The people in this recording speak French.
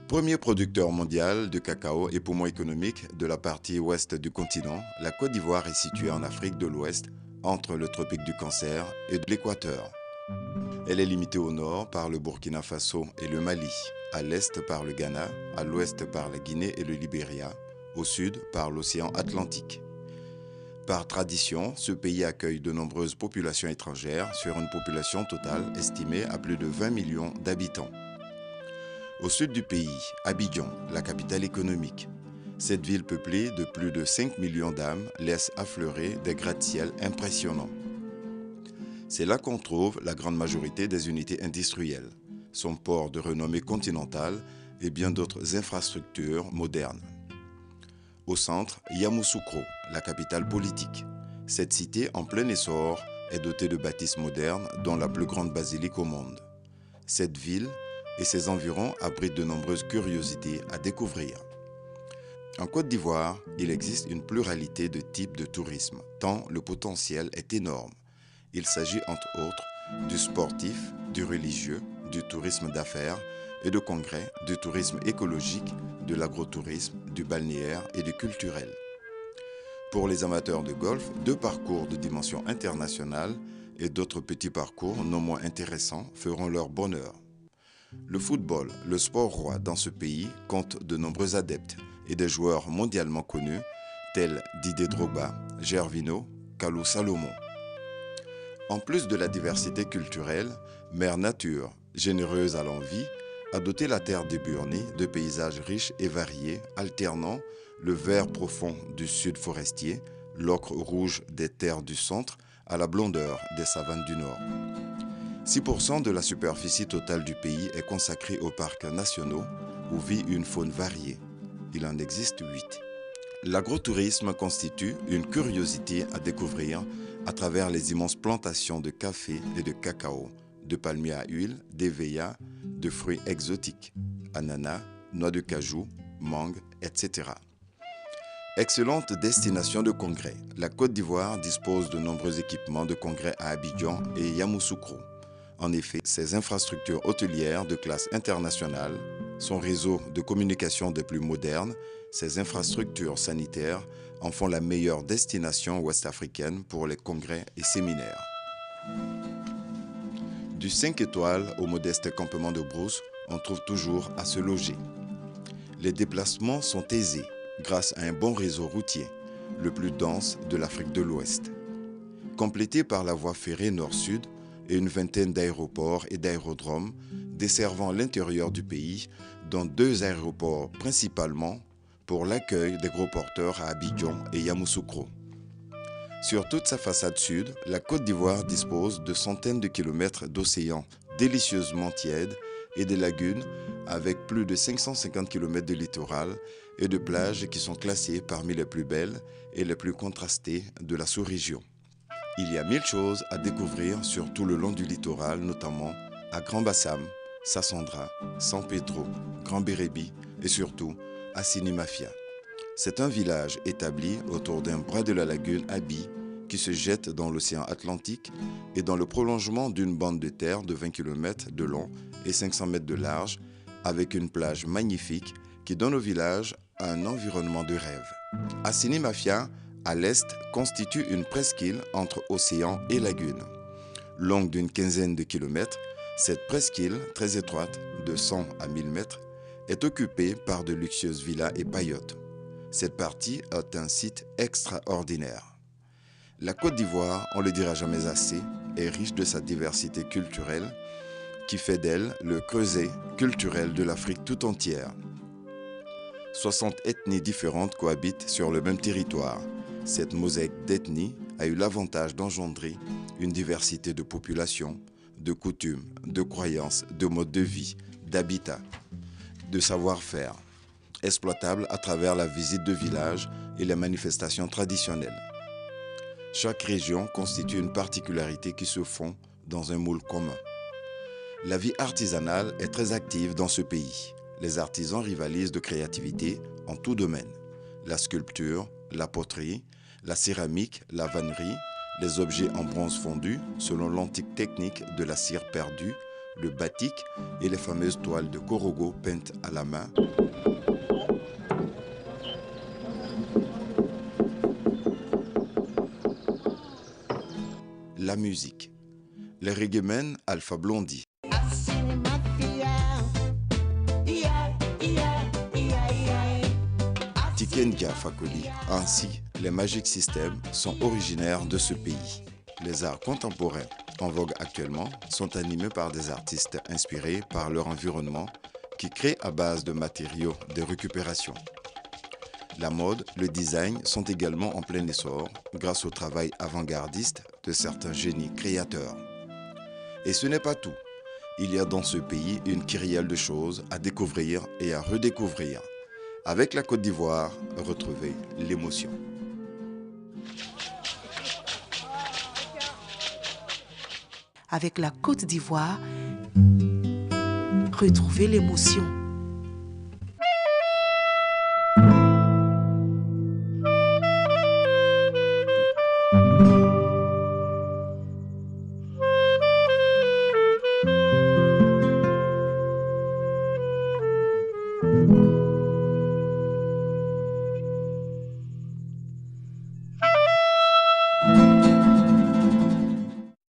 Premier producteur mondial de cacao et poumon économique de la partie ouest du continent, la Côte d'Ivoire est située en Afrique de l'Ouest, entre le tropique du Cancer et de l'Équateur. Elle est limitée au nord par le Burkina Faso et le Mali, à l'est par le Ghana, à l'ouest par la Guinée et le Libéria, au sud par l'océan Atlantique. Par tradition, ce pays accueille de nombreuses populations étrangères sur une population totale estimée à plus de 20 millions d'habitants. Au sud du pays, Abidjan, la capitale économique. Cette ville peuplée de plus de 5 millions d'âmes laisse affleurer des gratte-ciel impressionnants. C'est là qu'on trouve la grande majorité des unités industrielles, son port de renommée continentale et bien d'autres infrastructures modernes. Au centre, Yamoussoukro, la capitale politique. Cette cité en plein essor est dotée de bâtisses modernes, dont la plus grande basilique au monde. Cette ville et ses environs abritent de nombreuses curiosités à découvrir. En Côte d'Ivoire, il existe une pluralité de types de tourisme, tant le potentiel est énorme. Il s'agit entre autres du sportif, du religieux, du tourisme d'affaires et de congrès, du tourisme écologique, de l'agrotourisme, du balnéaire et du culturel. Pour les amateurs de golf, 2 parcours de dimension internationale et d'autres petits parcours non moins intéressants feront leur bonheur. Le football, le sport roi dans ce pays, compte de nombreux adeptes et des joueurs mondialement connus tels Didier Drogba, Gervinho, Kalou Salomon. En plus de la diversité culturelle, Mère Nature, généreuse à l'envi, a doté la terre des Burnées de paysages riches et variés, alternant le vert profond du sud forestier, l'ocre rouge des terres du centre, à la blondeur des savanes du nord. 6% de la superficie totale du pays est consacrée aux parcs nationaux où vit une faune variée. Il en existe 8. L'agrotourisme constitue une curiosité à découvrir à travers les immenses plantations de café et de cacao, de palmiers à huile, d'éveillas, de fruits exotiques, ananas, noix de cajou, mangue, etc. Excellente destination de congrès, la Côte d'Ivoire dispose de nombreux équipements de congrès à Abidjan et Yamoussoukro. En effet, ses infrastructures hôtelières de classe internationale, son réseau de communication des plus modernes, ses infrastructures sanitaires en font la meilleure destination ouest-africaine pour les congrès et séminaires. Du 5 étoiles au modeste campement de brousse, on trouve toujours à se loger. Les déplacements sont aisés grâce à un bon réseau routier, le plus dense de l'Afrique de l'Ouest. Complété par la voie ferrée nord-sud, et une vingtaine d'aéroports et d'aérodromes desservant l'intérieur du pays, dont 2 aéroports principalement pour l'accueil des gros porteurs à Abidjan et Yamoussoukro. Sur toute sa façade sud, la Côte d'Ivoire dispose de centaines de kilomètres d'océans délicieusement tièdes et de lagunes avec plus de 550 km de littoral et de plages qui sont classées parmi les plus belles et les plus contrastées de la sous-région. Il y a 1000 choses à découvrir sur tout le long du littoral, notamment à Grand-Bassam, Sassandra, San Pedro, Grand Bérébi et surtout à Sinimafia. C'est un village établi autour d'un bras de la lagune Abi qui se jette dans l'océan Atlantique et dans le prolongement d'une bande de terre de 20 km de long et 500 mètres de large avec une plage magnifique qui donne au village un environnement de rêve. À Sinimafia, à l'est, constitue une presqu'île entre océan et lagune. Longue d'une quinzaine de kilomètres, cette presqu'île, très étroite, de 100 à 1000 mètres, est occupée par de luxueuses villas et paillotes. Cette partie est un site extraordinaire. La Côte d'Ivoire, on ne le dira jamais assez, est riche de sa diversité culturelle qui fait d'elle le creuset culturel de l'Afrique tout entière. 60 ethnies différentes cohabitent sur le même territoire. Cette mosaïque d'ethnies a eu l'avantage d'engendrer une diversité de populations, de coutumes, de croyances, de modes de vie, d'habitat, de savoir-faire, exploitables à travers la visite de villages et les manifestations traditionnelles. Chaque région constitue une particularité qui se fond dans un moule commun. La vie artisanale est très active dans ce pays. Les artisans rivalisent de créativité en tout domaine. La sculpture, la poterie, la céramique, la vannerie, les objets en bronze fondu selon l'antique technique de la cire perdue, le batik et les fameuses toiles de Korogo peintes à la main. La musique. Les reggaemen Alpha Blondy. Tikenga Fakoli, ainsi les Magic System sont originaires de ce pays. Les arts contemporains en vogue actuellement sont animés par des artistes inspirés par leur environnement qui créent à base de matériaux de récupération. La mode, le design sont également en plein essor grâce au travail avant-gardiste de certains génies créateurs. Et ce n'est pas tout. Il y a dans ce pays une kyrielle de choses à découvrir et à redécouvrir. Avec la Côte d'Ivoire, retrouvez l'émotion. Avec la Côte d'Ivoire, retrouvez l'émotion.